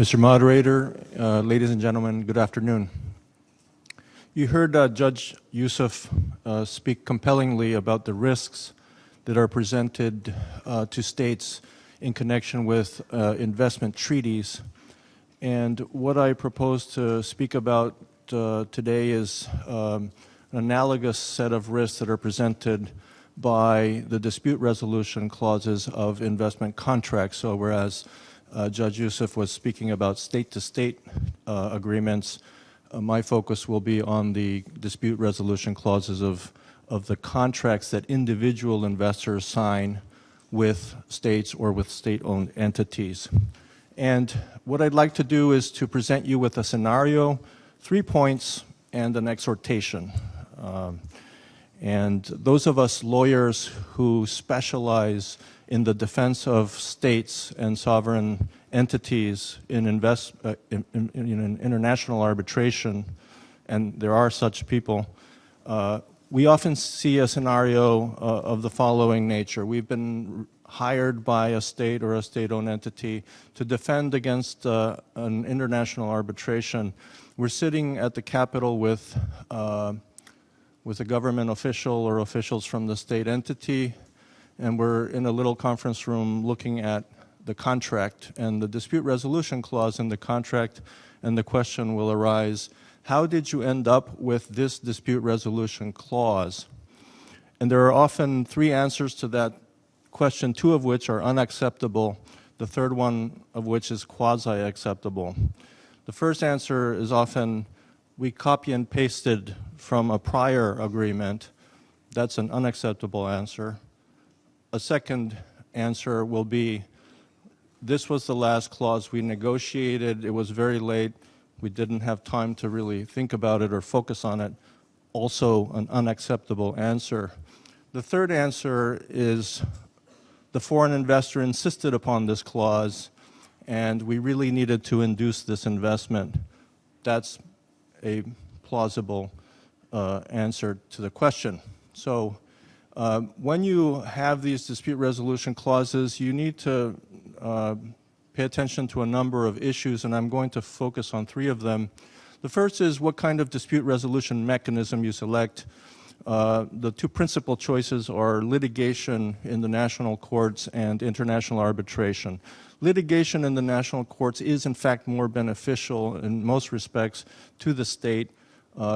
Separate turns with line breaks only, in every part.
Mr. Moderator, ladies and gentlemen, good afternoon. You heard Judge Youssef speak compellingly about the risks that are presented to states in connection with investment treaties. And what I propose to speak about today is an analogous set of risks that are presented by the dispute resolution clauses of investment contracts. So whereas Judge Youssef was speaking about state-to-state agreements, my focus will be on the dispute resolution clauses of the contracts that individual investors sign with states or with state-owned entities. And what I'd like to do is to present you with a scenario, 3 points, and an exhortation. And those of us lawyers who specialize in the defense of states and sovereign entities in international arbitration, and there are such people, we often see a scenario of the following nature. We've been hired by a state or a state-owned entity to defend against an international arbitration. We're sitting at the Capitol with a government official or officials from the state entity, and we're in a little conference room looking at the contract and the dispute resolution clause in the contract, and the question will arise, how did you end up with this dispute resolution clause? And there are often 3 answers to that question, 2 of which are unacceptable, the third one of which is quasi-acceptable. The first answer is often, we copy and pasted from a prior agreement. That's an unacceptable answer. A second answer will be, this was the last clause we negotiated. It was very late. We didn't have time to really think about it or focus on it. Also an unacceptable answer. The third answer is, the foreign investor insisted upon this clause, and we really needed to induce this investment. That's a plausible answer to the question. So when you have these dispute resolution clauses, you need to pay attention to a number of issues, and I'm going to focus on 3 of them. The first is what kind of dispute resolution mechanism you select. The 2 principal choices are litigation in the national courts and international arbitration. Litigation in the national courts is in fact more beneficial in most respects to the state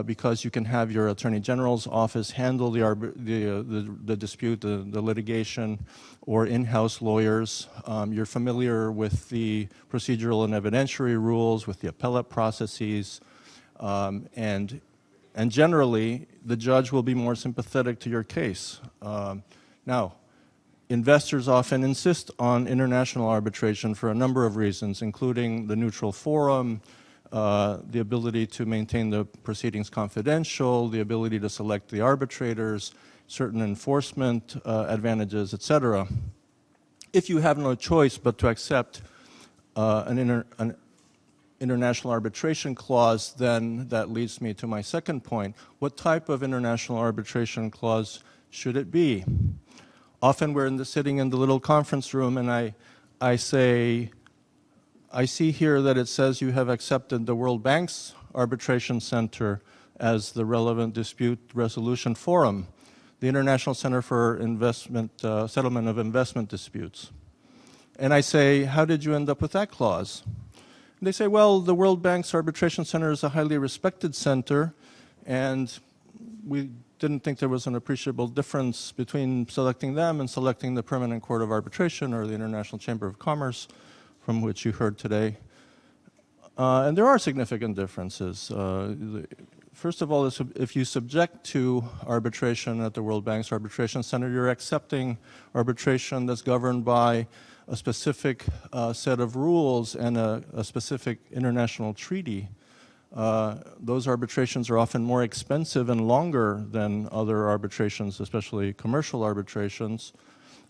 because you can have your Attorney General's office handle the dispute, the litigation, or in-house lawyers. You're familiar with the procedural and evidentiary rules, with the appellate processes, and generally, the judge will be more sympathetic to your case. Now, investors often insist on international arbitration for a number of reasons, including the neutral forum, the ability to maintain the proceedings confidential, the ability to select the arbitrators, certain enforcement advantages, etc. If you have no choice but to accept an international arbitration clause, then that leads me to my second point. What type of international arbitration clause should it be? Often we're sitting in the little conference room and I say, I see here that it says you have accepted the World Bank's Arbitration Center as the relevant dispute resolution forum, the International Center for Settlement of Investment Disputes. And I say, how did you end up with that clause? They say, well, the World Bank's Arbitration Center is a highly respected center, and we didn't think there was an appreciable difference between selecting them and selecting the Permanent Court of Arbitration or the International Chamber of Commerce, from which you heard today. And there are significant differences. First of all, if you subject to arbitration at the World Bank's Arbitration Center, you're accepting arbitration that's governed by a specific set of rules and a specific international treaty. Those arbitrations are often more expensive and longer than other arbitrations, especially commercial arbitrations.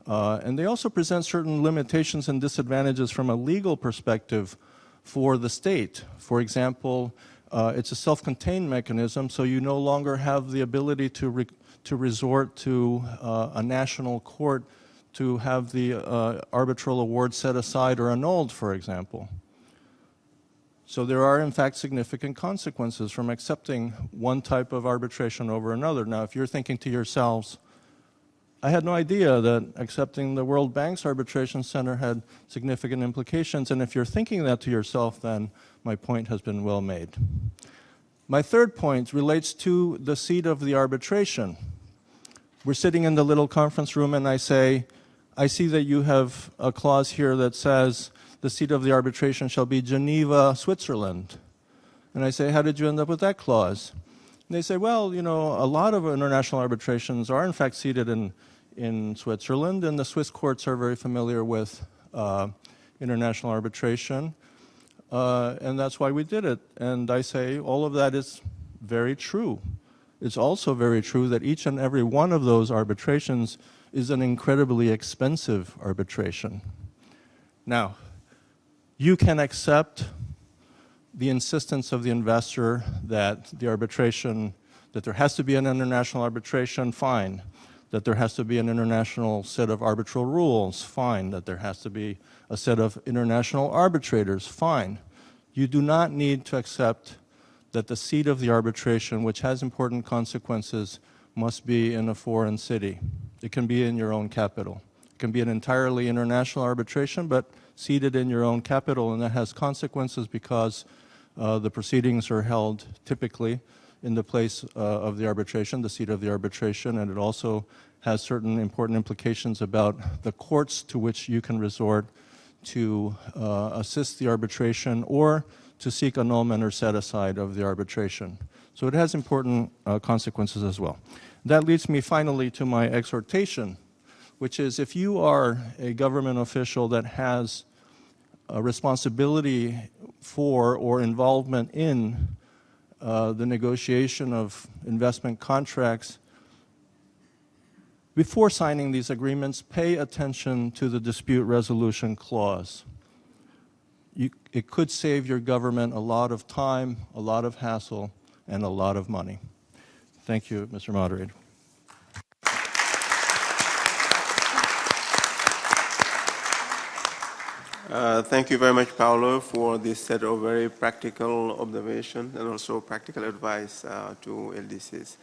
And they also present certain limitations and disadvantages from a legal perspective for the state. For example, it's a self-contained mechanism, so you no longer have the ability to resort to a national court to have the arbitral award set aside or annulled, for example. So there are, in fact, significant consequences from accepting one type of arbitration over another. Now, if you're thinking to yourselves, I had no idea that accepting the World Bank's arbitration center had significant implications, and if you're thinking that to yourself, then my point has been well made. My third point relates to the seat of the arbitration. We're sitting in the little conference room, and I say, I see that you have a clause here that says the seat of the arbitration shall be Geneva, Switzerland. And I say, how did you end up with that clause? And they say, well, you know, a lot of international arbitrations are in fact seated in Switzerland, and the Swiss courts are very familiar with international arbitration, and that's why we did it. And I say, all of that is very true. It's also very true that each and every one of those arbitrations is an incredibly expensive arbitration. Now, you can accept the insistence of the investor that the arbitration, that there has to be an international arbitration, fine. That there has to be an international set of arbitral rules, fine. That there has to be a set of international arbitrators, fine. You do not need to accept that the seat of the arbitration, which has important consequences, must be in a foreign city. It can be in your own capital. It can be an entirely international arbitration, but seated in your own capital, and that has consequences because the proceedings are held typically in the place of the arbitration, the seat of the arbitration, and it also has certain important implications about the courts to which you can resort to assist the arbitration or to seek annulment or set aside of the arbitration. So it has important consequences as well. That leads me finally to my exhortation, which is if you are a government official that has a responsibility for or involvement in the negotiation of investment contracts, before signing these agreements, pay attention to the dispute resolution clause. It could save your government a lot of time, a lot of hassle, and a lot of money. Thank you, Mr. Moderator.
Thank you very much, Paolo, for this set of very practical observations and also practical advice to LDCs.